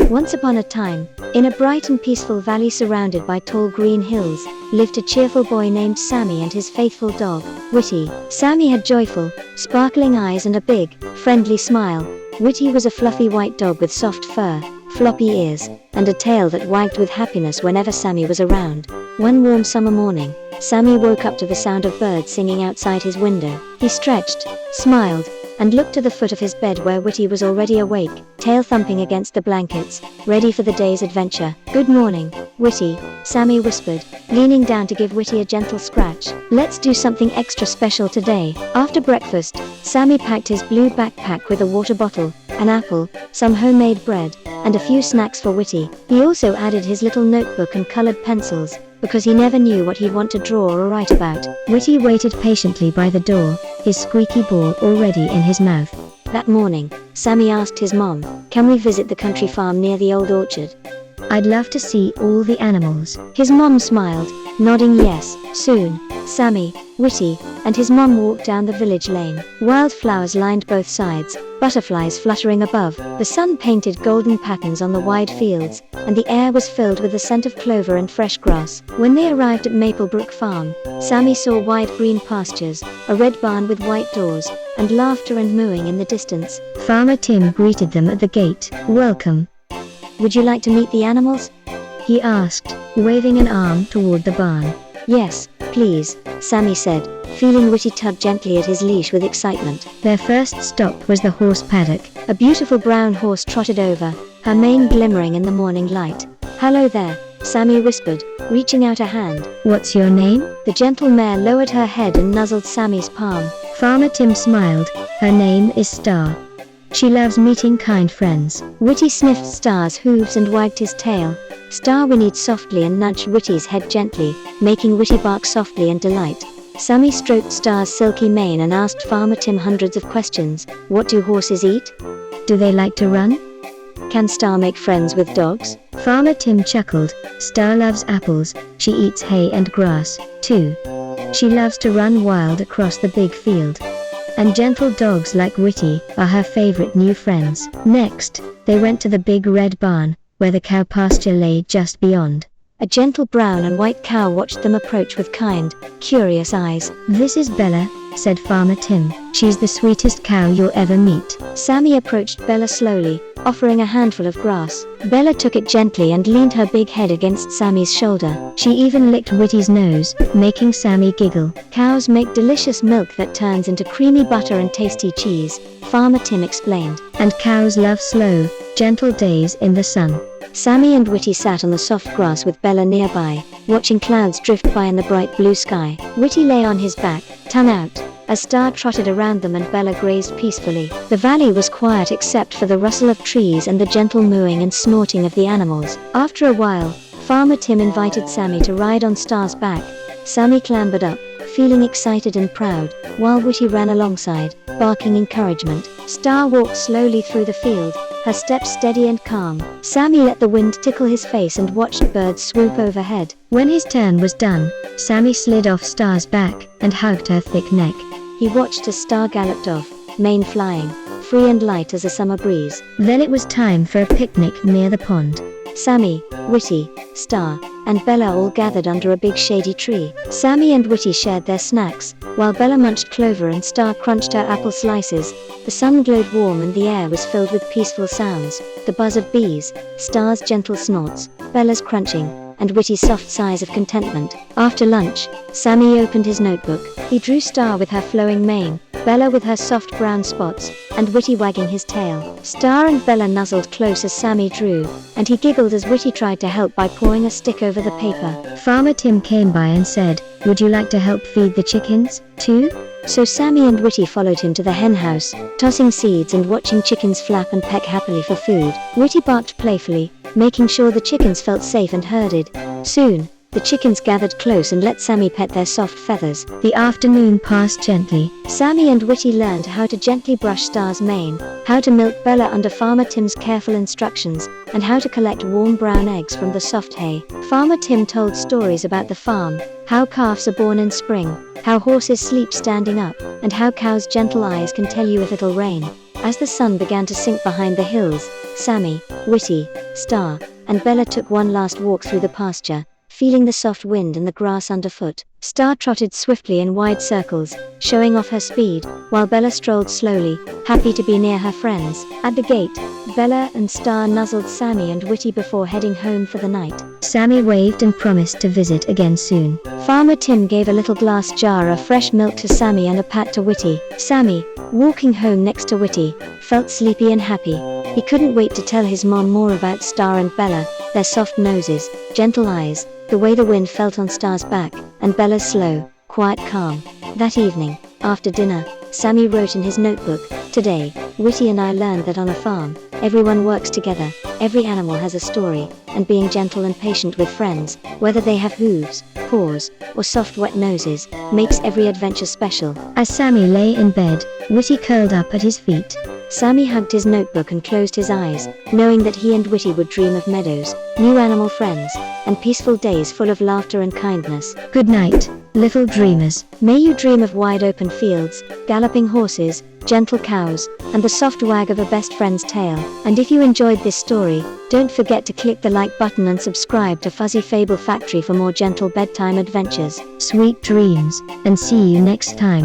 Once upon a time, in a bright and peaceful valley surrounded by tall green hills, lived a cheerful boy named Sammy and his faithful dog, Witty. Sammy had joyful, sparkling eyes and a big, friendly smile. Witty was a fluffy white dog with soft fur, floppy ears, and a tail that wagged with happiness whenever Sammy was around. One warm summer morning, Sammy woke up to the sound of birds singing outside his window. He stretched, smiled, and looked to the foot of his bed where Witty was already awake, tail thumping against the blankets, ready for the day's adventure. "Good morning, Witty," Sammy whispered, leaning down to give Witty a gentle scratch. "Let's do something extra special today." After breakfast, Sammy packed his blue backpack with a water bottle, an apple, some homemade bread, and a few snacks for Witty. He also added his little notebook and colored pencils, because he never knew what he'd want to draw or write about. Witty waited patiently by the door, his squeaky ball already in his mouth. That morning, Sammy asked his mom, "Can we visit the country farm near the old orchard? I'd love to see all the animals." His mom smiled, nodding yes. Soon, Sammy, Witty, and his mom walked down the village lane. Wildflowers lined both sides, butterflies fluttering above. The sun painted golden patterns on the wide fields, and the air was filled with the scent of clover and fresh grass. When they arrived at Maplebrook farm, Sammy saw wide green pastures, a red barn with white doors, and laughter and mooing in the distance. Farmer Tim greeted them at the gate. "Welcome. Would you like to meet the animals?" he asked, waving an arm toward the barn. "Yes, please," Sammy said, feeling Witty tug gently at his leash with excitement. Their first stop was the horse paddock. A beautiful brown horse trotted over, her mane glimmering in the morning light. "Hello there," Sammy whispered, reaching out a hand. "What's your name?" The gentle mare lowered her head and nuzzled Sammy's palm. Farmer Tim smiled. "Her name is Star. She loves meeting kind friends." Witty sniffed Star's hooves and wagged his tail. Star whinnied softly and nudged Witty's head gently, making Witty bark softly in delight. Sammy stroked Star's silky mane and asked Farmer Tim hundreds of questions. "What do horses eat? Do they like to run? Can Star make friends with dogs?" Farmer Tim chuckled. "Star loves apples. She eats hay and grass, too. She loves to run wild across the big field. And gentle dogs like Witty are her favorite new friends." Next, they went to the big red barn, where the cow pasture lay just beyond. A gentle brown and white cow watched them approach with kind, curious eyes. "This is Bella," said Farmer Tim. "She's the sweetest cow you'll ever meet." Sammy approached Bella slowly, offering a handful of grass. Bella took it gently and leaned her big head against Sammy's shoulder. She even licked Witty's nose, making Sammy giggle. "Cows make delicious milk that turns into creamy butter and tasty cheese," Farmer Tim explained. "And cows love slow, gentle days in the sun." Sammy and Witty sat on the soft grass with Bella nearby, watching clouds drift by in the bright blue sky. Witty lay on his back, tongue out, as Star trotted around them and Bella grazed peacefully. The valley was quiet except for the rustle of trees and the gentle mooing and snorting of the animals. After a while, Farmer Tim invited Sammy to ride on Star's back. Sammy clambered up, feeling excited and proud, while Witty ran alongside, barking encouragement. Star walked slowly through the field, her steps steady and calm. Sammy let the wind tickle his face and watched birds swoop overhead. When his turn was done, Sammy slid off Star's back and hugged her thick neck. He watched as Star galloped off, mane flying, free and light as a summer breeze. Then it was time for a picnic near the pond. Sammy, Witty, Star, and Bella all gathered under a big shady tree. Sammy and Witty shared their snacks, while Bella munched clover and Star crunched her apple slices. The sun glowed warm and the air was filled with peaceful sounds, the buzz of bees, Star's gentle snorts, Bella's crunching, and Witty's soft sighs of contentment. After lunch, Sammy opened his notebook. He drew Star with her flowing mane, Bella with her soft brown spots, and Witty wagging his tail. Star and Bella nuzzled close as Sammy drew, and he giggled as Witty tried to help by pouring a stick over the paper. Farmer Tim came by and said, "Would you like to help feed the chickens, too?" So Sammy and Witty followed him to the hen house, tossing seeds and watching chickens flap and peck happily for food. Witty barked playfully, making sure the chickens felt safe and herded. Soon, the chickens gathered close and let Sammy pet their soft feathers. The afternoon passed gently. Sammy and Witty learned how to gently brush Star's mane, how to milk Bella under Farmer Tim's careful instructions, and how to collect warm brown eggs from the soft hay. Farmer Tim told stories about the farm, how calves are born in spring, how horses sleep standing up, and how cows' gentle eyes can tell you if it'll rain. As the sun began to sink behind the hills, Sammy, Witty, Star, and Bella took one last walk through the pasture, feeling the soft wind and the grass underfoot. Star trotted swiftly in wide circles, showing off her speed, while Bella strolled slowly, happy to be near her friends. At the gate, Bella and Star nuzzled Sammy and Witty before heading home for the night. Sammy waved and promised to visit again soon. Farmer Tim gave a little glass jar of fresh milk to Sammy and a pat to Witty. Sammy, walking home next to Witty, felt sleepy and happy. He couldn't wait to tell his mom more about Star and Bella, their soft noses, gentle eyes, the way the wind felt on Star's back, and Bella's slow, quiet calm. That evening, after dinner, Sammy wrote in his notebook, "Today, Witty and I learned that on a farm, everyone works together, every animal has a story, and being gentle and patient with friends, whether they have hooves, paws, or soft wet noses, makes every adventure special." As Sammy lay in bed, Witty curled up at his feet. Sammy hugged his notebook and closed his eyes, knowing that he and Witty would dream of meadows, new animal friends, and peaceful days full of laughter and kindness. Good night, little dreamers. May you dream of wide open fields, galloping horses, gentle cows, and the soft wag of a best friend's tail. And if you enjoyed this story, don't forget to click the like button and subscribe to Fuzzy Fable Factory for more gentle bedtime adventures. Sweet dreams, and see you next time.